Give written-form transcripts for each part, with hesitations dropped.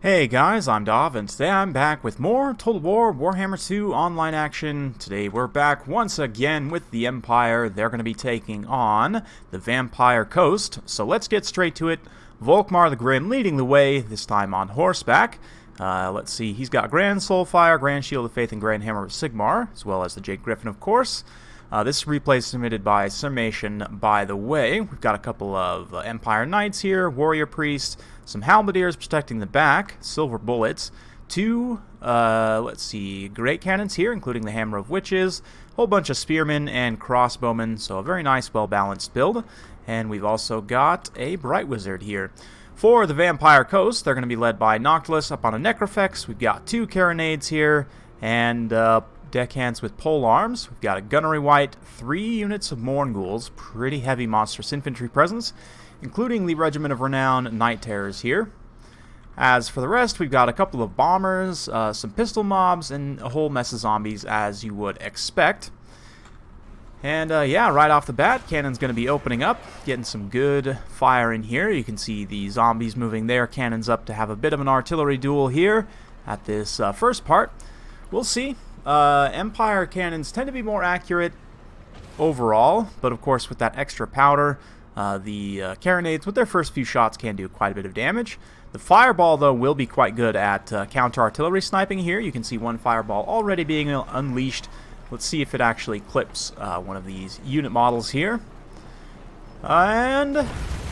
Hey guys, I'm Dov, and today I'm back with more Total War Warhammer 2 online action. Today we're back once again with the Empire. They're going to be taking on the Vampire Coast, so let's get straight to it. VOLKMAR the Grim leading the way, this time on horseback. Let's see, he's got Grand Soulfire, Grand Shield of Faith, and Grand Hammer of Sigmar, as well as the Jade Griffin, of course. This replay is submitted by Summation, by the way. We've got a couple of Empire Knights here, Warrior Priest, some Halberdiers protecting the back, Silver Bullets, two, let's see, Great Cannons here, including the Hammer of Witches, a whole bunch of Spearmen and Crossbowmen, so a very nice, well-balanced build. And we've also got a Bright Wizard here. For the Vampire Coast, they're going to be led by Noctilus up on a Necrofex. We've got two Carronades here, and deckhands with pole arms. We've got a Gunnery Wight, 3 units of Mournguls, pretty heavy monstrous infantry presence, including the Regiment of Renown Night Terrors here. As for the rest, we've got a couple of bombers, some pistol mobs, and a whole mess of zombies, as you would expect. And yeah, right off the bat, cannon's going to be opening up, getting some good fire in here. You can see the zombies moving their cannons up to have a bit of an artillery duel here at this first part. We'll see. Empire cannons tend to be more accurate overall, but of course with that extra powder, the Carronades with their first few shots can do quite a bit of damage. The Fireball, though, will be quite good at counter-artillery sniping here. You can see one Fireball already being unleashed. Let's see if it actually clips one of these unit models here. And,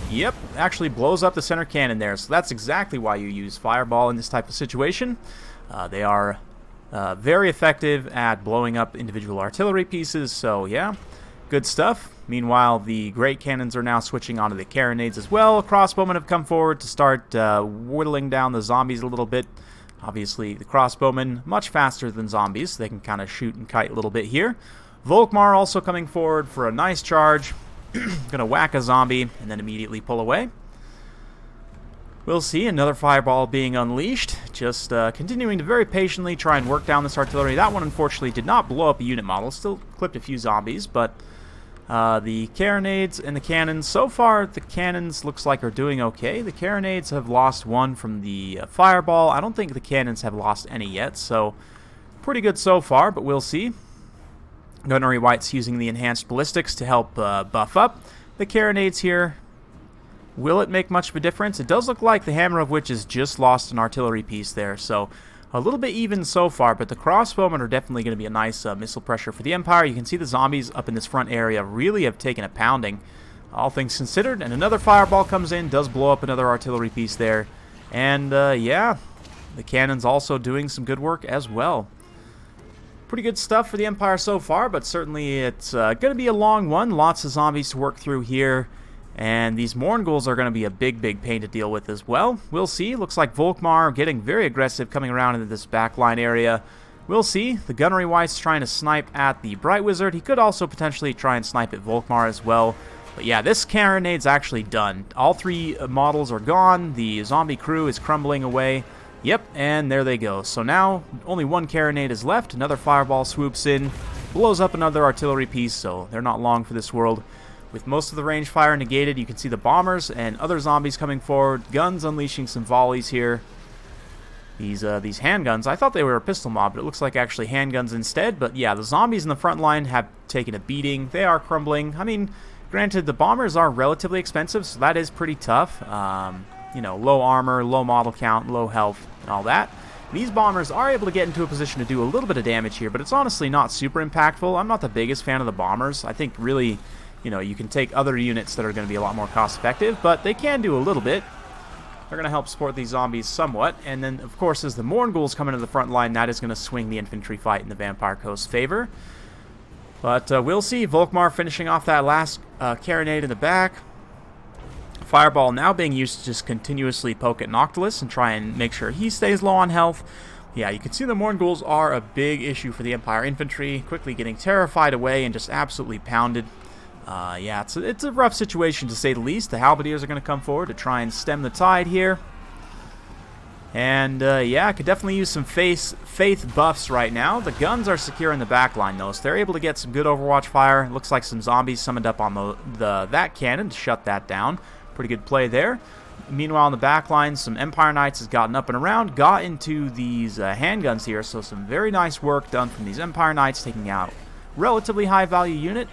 yep, actually blows up the center cannon there. So that's exactly why you use Fireball in this type of situation. They are very effective at blowing up individual artillery pieces, so yeah, good stuff. Meanwhile, the Great Cannons are now switching onto the Carronades as well. Crossbowmen have come forward to start whittling down the zombies a little bit. Obviously, the Crossbowmen much faster than zombies, so they can kind of shoot and kite a little bit here. VOLKMAR also coming forward for a nice charge. Gonna whack a zombie and then immediately pull away. We'll see, another Fireball being unleashed, just continuing to very patiently try and work down this artillery. That one, unfortunately, did not blow up a unit model, still clipped a few zombies, but the Carronades and the cannons, so far, the cannons looks like are doing okay. The Carronades have lost one from the Fireball. I don't think the cannons have lost any yet, so pretty good so far, but we'll see. Gunnery Wight's using the enhanced ballistics to help buff up the Carronades here. Will it make much of a difference? It does look like the Hammer of Witches just lost an artillery piece there, so a little bit even so far, but the Crossbowmen are definitely going to be a nice missile pressure for the Empire. You can see the zombies up in this front area really have taken a pounding, all things considered, and another Fireball comes in, does blow up another artillery piece there, and yeah, the cannons also doing some good work as well. Pretty good stuff for the Empire so far, but certainly it's going to be a long one, lots of zombies to work through here. And these Mournguls are going to be a big pain to deal with as well. We'll see. Looks like VOLKMAR getting very aggressive coming around into this backline area. We'll see. The Gunnery Wight's trying to snipe at the Bright Wizard. He could also potentially try and snipe at VOLKMAR as well. But yeah, this Carronade's actually done. All 3 models are gone. The zombie crew is crumbling away. Yep, and there they go. So now only one Carronade is left. Another Fireball swoops in, blows up another artillery piece, so they're not long for this world. With most of the range fire negated, you can see the bombers and other zombies coming forward. Guns unleashing some volleys here. These handguns, I thought they were a pistol mob, but it looks like actually handguns instead. But yeah, the zombies in the front line have taken a beating. They are crumbling. I mean, granted, the bombers are relatively expensive, so that is pretty tough. You know, low armor, low model count, low health, and all that. These bombers are able to get into a position to do a little bit of damage here, but it's honestly not super impactful. I'm not the biggest fan of the bombers. I think really, you know, you can take other units that are going to be a lot more cost-effective, but they can do a little bit. They're going to help support these zombies somewhat. And then, of course, as the Mournguls come into the front line, that is going to swing the infantry fight in the Vampire Coast's favor. But we'll see. VOLKMAR finishing off that last Carronade in the back. Fireball now being used to just continuously poke at Noctilus and try and make sure he stays low on health. Yeah, you can see the Mournguls are a big issue for the Empire infantry, quickly getting terrified away and just absolutely pounded. Yeah, it's a rough situation to say the least. The Halberdiers are going to come forward to try and stem the tide here. And yeah, I could definitely use some faith buffs right now. The guns are secure in the back line though, so they're able to get some good Overwatch fire. Looks like some zombies summoned up on that cannon to shut that down. Pretty good play there. Meanwhile, in the back line, some Empire Knights has gotten up and around, got into these handguns here, so some very nice work done from these Empire Knights, taking out relatively high-value unit.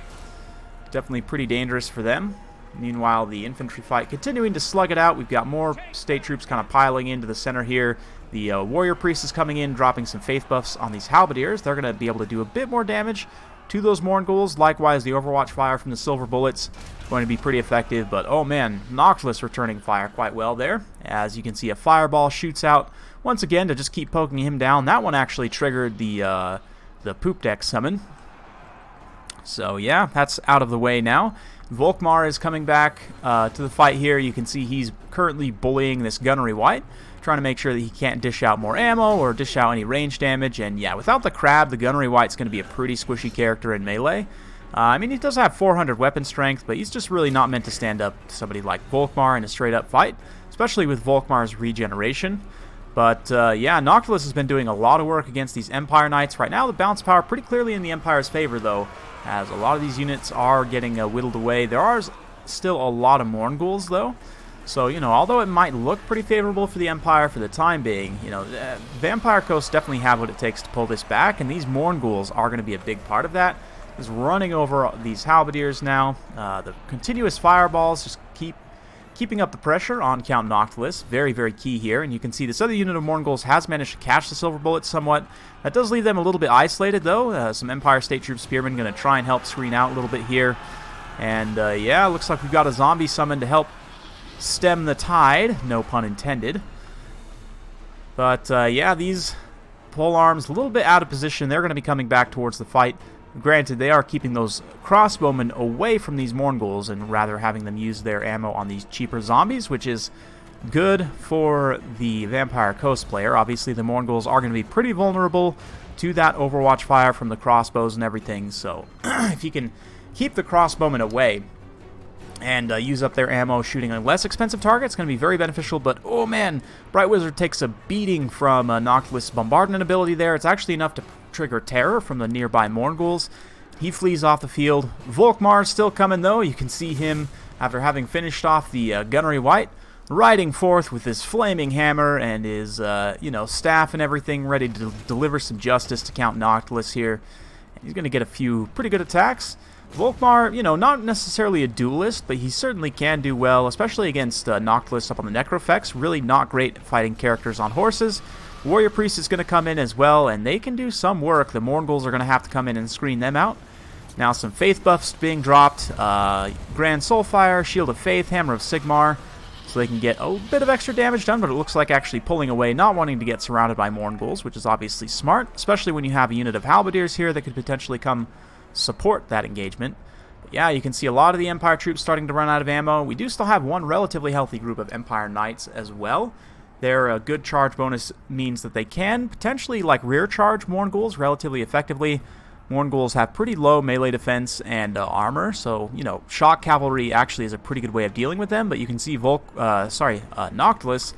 Definitely pretty dangerous for them. Meanwhile, the infantry fight continuing to slug it out. We've got more state troops kind of piling into the center here. The warrior priest is coming in, dropping some faith buffs on these halberdiers. They're going to be able to do a bit more damage to those Morghuls. Likewise, the overwatch fire from the silver bullets going to be pretty effective. But oh man, Noctilus returning fire quite well there. As you can see, a fireball shoots out once again to just keep poking him down. That one actually triggered the poop deck summon. So yeah, that's out of the way now. VOLKMAR is coming back to the fight here. You can see he's currently bullying this gunnery white, trying to make sure that he can't dish out more ammo or dish out any range damage. And yeah, without the crab, the gunnery white's going to be a pretty squishy character in melee. I mean, he does have 400 weapon strength, but he's just really not meant to stand up to somebody like VOLKMAR in a straight-up fight, especially with VOLKMAR's regeneration. But yeah, Noctilus has been doing a lot of work against these Empire Knights. Right now, the bounce power pretty clearly in the Empire's favor, though, as a lot of these units are getting whittled away. There are still a lot of Morghuls, though. So, you know, although it might look pretty favorable for the Empire for the time being, you know, Vampire Coasts definitely have what it takes to pull this back, and these Morghuls are going to be a big part of that. Is running over these halberdiers now. The continuous fireballs just keeping up the pressure on Count Noctilus. Very, very key here. And you can see this other unit of Morghuls has managed to catch the silver bullets somewhat. That does leave them a little bit isolated, though. Some Empire State Troop Spearmen going to try and help screen out a little bit here. And yeah, looks like we've got a zombie summon to help stem the tide. No pun intended. But yeah, these pole arms a little bit out of position. They're going to be coming back towards the fight. Granted, they are keeping those crossbowmen away from these Morghuls and rather having them use their ammo on these cheaper zombies, which is good for the Vampire Coast player. Obviously, the Morghuls are going to be pretty vulnerable to that overwatch fire from the crossbows and everything, so if you can keep the crossbowmen away and use up their ammo shooting a less expensive target, it's going to be very beneficial. But oh man, Bright Wizard takes a beating from Noctilus' bombardment ability there. It's actually enough to trigger terror from the nearby Morghuls. He flees off the field. VOLKMAR still coming, though. You can see him, after having finished off the gunnery white, riding forth with his flaming hammer and his you know, staff and everything, ready to deliver some justice to Count Noctilus here. And he's going to get a few pretty good attacks. VOLKMAR, you know, not necessarily a duelist, but he certainly can do well, especially against Noctilus up on the Necrofex. Really not great at fighting characters on horses. Warrior Priest is going to come in as well, and they can do some work. The Morghuls are going to have to come in and screen them out. Now some Faith buffs being dropped. Grand Soulfire, Shield of Faith, Hammer of Sigmar, so they can get a bit of extra damage done, but it looks like actually pulling away, not wanting to get surrounded by Morghuls, which is obviously smart, especially when you have a unit of halberdiers here that could potentially come support that engagement. But yeah, you can see a lot of the Empire troops starting to run out of ammo. We do still have one relatively healthy group of Empire Knights as well. Their good charge bonus means that they can potentially like rear charge Morghuls relatively effectively. Morghuls have pretty low melee defense and armor, so you know, shock cavalry actually is a pretty good way of dealing with them. But you can see Noctilus,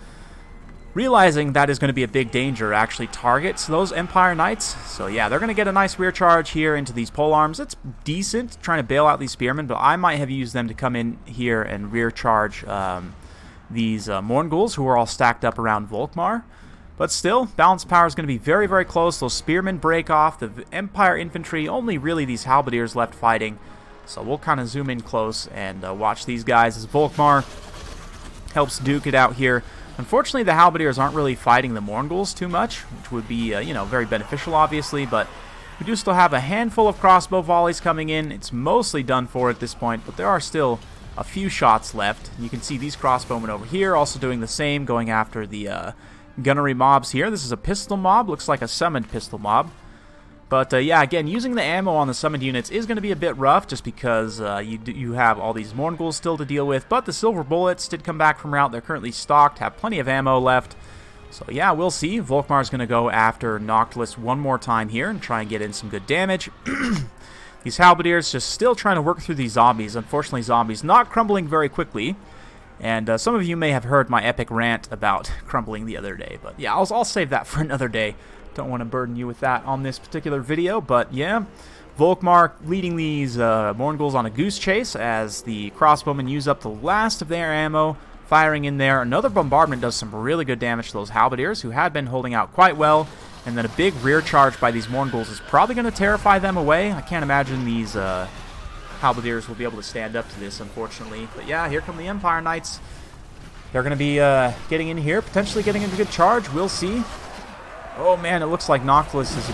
realizing that is going to be a big danger, actually targets those Empire Knights. So yeah, they're going to get a nice rear charge here into these pole arms. It's decent trying to bail out these spearmen, but I might have used them to come in here and rear charge these Morghuls, who are all stacked up around VOLKMAR. But still, balance power is going to be very, very close. Those spearmen break off. The Empire infantry, only really these halberdiers left fighting. So we'll kind of zoom in close and watch these guys as VOLKMAR helps duke it out here. Unfortunately, the halberdiers aren't really fighting the Morghuls too much, which would be, you know, very beneficial, obviously. But we do still have a handful of crossbow volleys coming in. It's mostly done for at this point, but there are still a few shots left. You can see these crossbowmen over here also doing the same, going after the gunnery mobs here. This is a pistol mob, looks like a summoned pistol mob. But yeah, again, using the ammo on the summoned units is going to be a bit rough, just because you have all these Morghuls still to deal with. But the silver bullets did come back from route. They're currently stocked, have plenty of ammo left. So yeah, we'll see. VOLKMAR is going to go after Noctilus one more time here and try and get in some good damage. These halberdiers just still trying to work through these zombies. Unfortunately, zombies not crumbling very quickly. And some of you may have heard my epic rant about crumbling the other day. But yeah, I'll save that for another day. Don't want to burden you with that on this particular video. But yeah, VOLKMAR leading these Morghuls on a goose chase as the crossbowmen use up the last of their ammo. firing in there. Another bombardment does some really good damage to those halberdiers, who had been holding out quite well. And then a big rear charge by these Mournguls is probably going to terrify them away. I can't imagine these halberdiers will be able to stand up to this, unfortunately. But yeah, here come the Empire Knights. They're going to be getting in here, potentially getting a good charge. We'll see. Oh man, it looks like Noctilus'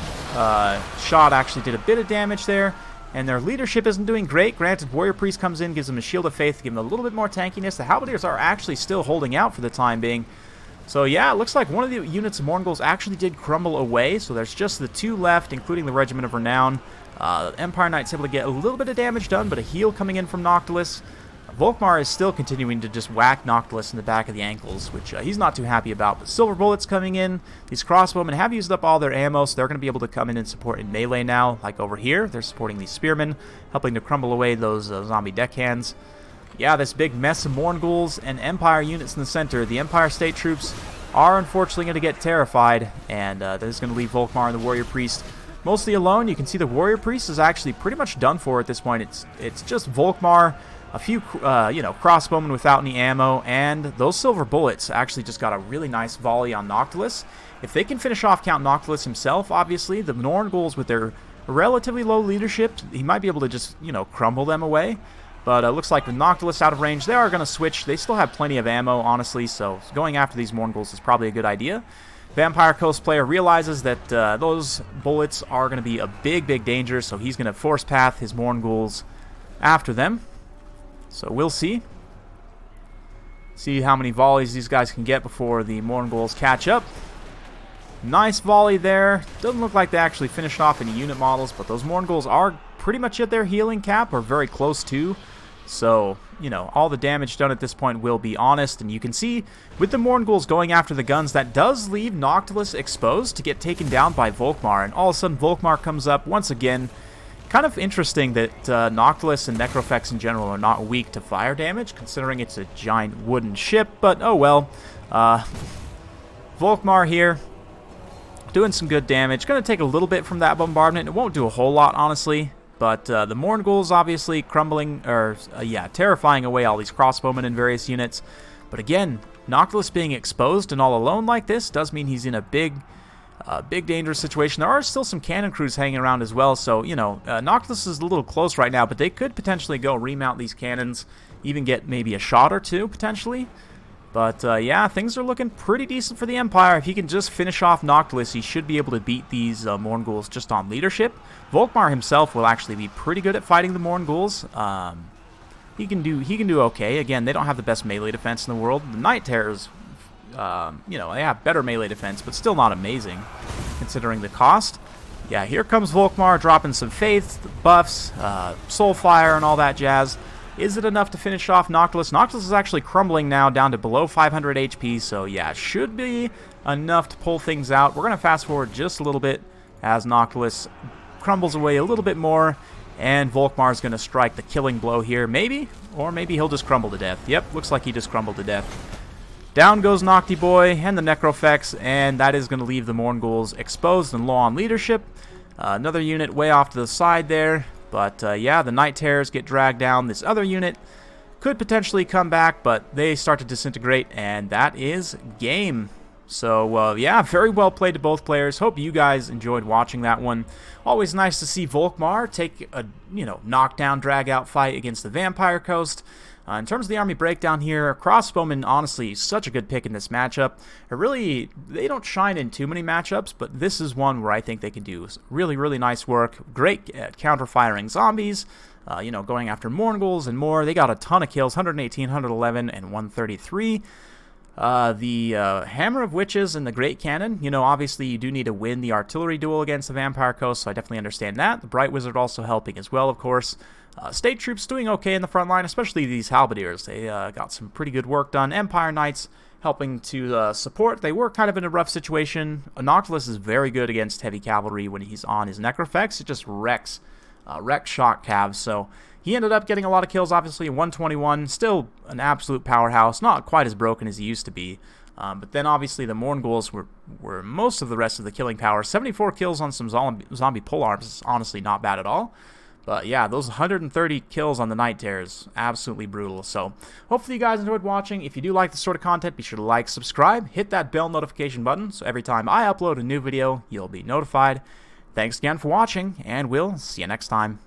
shot actually did a bit of damage there. And their leadership isn't doing great. Granted, Warrior Priest comes in, gives them a Shield of Faith, to give them a little bit more tankiness. The halberdiers are actually still holding out for the time being. So yeah, it looks like one of the units of Mournguls actually did crumble away. So there's just the 2 left, including the Regiment of Renown. Empire Knight's able to get a little bit of damage done, but a heal coming in from Noctilus. VOLKMAR is still continuing to just whack Noctilus in the back of the ankles, which he's not too happy about. But Silver Bullets coming in. These crossbowmen have used up all their ammo, so they're going to be able to come in and support in melee now. Like over here, they're supporting these spearmen, helping to crumble away those zombie deckhands. Yeah, this big mess of Mournguls and Empire units in the center. The Empire State troops are unfortunately going to get terrified, and that is going to leave VOLKMAR and the Warrior Priest mostly alone. You can see the Warrior Priest is actually pretty much done for at this point. It's just VOLKMAR, a few, crossbowmen without any ammo, and those Silver Bullets actually just got a really nice volley on Noctilus. If they can finish off Count Noctilus himself, obviously, the Mournguls with their relatively low leadership, he might be able to just, crumble them away. But it looks like with Noctilus out of range, they are going to switch. They still have plenty of ammo, honestly, so going after these Mournguls is probably a good idea. Vampire Coast player realizes that those bullets are going to be a big, big danger, so he's going to force path his Mournguls after them. So we'll see. See how many volleys these guys can get before the Mournguls catch up. Nice volley there. Doesn't look like they actually finished off any unit models, but those Mournguls are pretty much at their healing cap, or very close to. So, all the damage done at this point will be honest. And you can see, with the Mournguls going after the guns, that does leave Noctilus exposed to get taken down by VOLKMAR. And all of a sudden, VOLKMAR comes up once again. Kind of interesting that Noctilus and Necrofex in general are not weak to fire damage, considering it's a giant wooden ship, but oh well. VOLKMAR here, doing some good damage. Going to take a little bit from that bombardment. It won't do a whole lot, honestly, but the Mournguls obviously crumbling, or terrifying away all these crossbowmen in various units. But again, Noctilus being exposed and all alone like this does mean he's in a big dangerous situation. There are still some cannon crews hanging around as well, so, Noctilus is a little close right now, but they could potentially go remount these cannons, even get maybe a shot or two, potentially. But, yeah, things are looking pretty decent for the Empire. If he can just finish off Noctilus, he should be able to beat these Mournguls just on leadership. VOLKMAR himself will actually be pretty good at fighting the Mournguls. He can do okay. Again, they don't have the best melee defense in the world. The Night Terrors, they have better melee defense, but still not amazing, considering the cost. Yeah, here comes VOLKMAR dropping some faith, buffs, Soulfire, and all that jazz. Is it enough to finish off Noctilus? Noctilus is actually crumbling now down to below 500 HP, so yeah, should be enough to pull things out. We're going to fast forward just a little bit as Noctilus crumbles away a little bit more, and VOLKMAR is going to strike the killing blow here, maybe? Or maybe he'll just crumble to death. Yep, looks like he just crumbled to death. Down goes Nocti Boy and the Necrofex, and that is going to leave the Mournguls exposed and low on leadership. Another unit way off to the side there, but yeah, the Night Terrors get dragged down. This other unit could potentially come back, but they start to disintegrate, and that is game. So, yeah, very well played to both players. Hope you guys enjoyed watching that one. Always nice to see VOLKMAR take a, knockdown, drag-out fight against the Vampire Coast. In terms of the army breakdown here, crossbowmen, honestly, such a good pick in this matchup. They don't shine in too many matchups, but this is one where I think they can do really, really nice work. Great at counter-firing zombies, going after Mournguls and more. They got a ton of kills, 118, 111, and 133. The Hammer of Witches and the Great Cannon, obviously you do need to win the artillery duel against the Vampire Coast, so I definitely understand that. The Bright Wizard also helping as well, of course. State troops doing okay in the front line, especially these halberdiers. They got some pretty good work done. Empire Knights helping to support. They were kind of in a rough situation. Noctilus is very good against heavy cavalry when he's on his Necrofex. It just wrecks shock calves, so he ended up getting a lot of kills, obviously, in 121. Still an absolute powerhouse. Not quite as broken as he used to be. But then, obviously, the Mournguls were most of the rest of the killing power. 74 kills on some zombie polearms is honestly not bad at all. But yeah, those 130 kills on the Night Terrors, absolutely brutal. So hopefully you guys enjoyed watching. If you do like this sort of content, be sure to like, subscribe, hit that bell notification button, so every time I upload a new video, you'll be notified. Thanks again for watching, and we'll see you next time.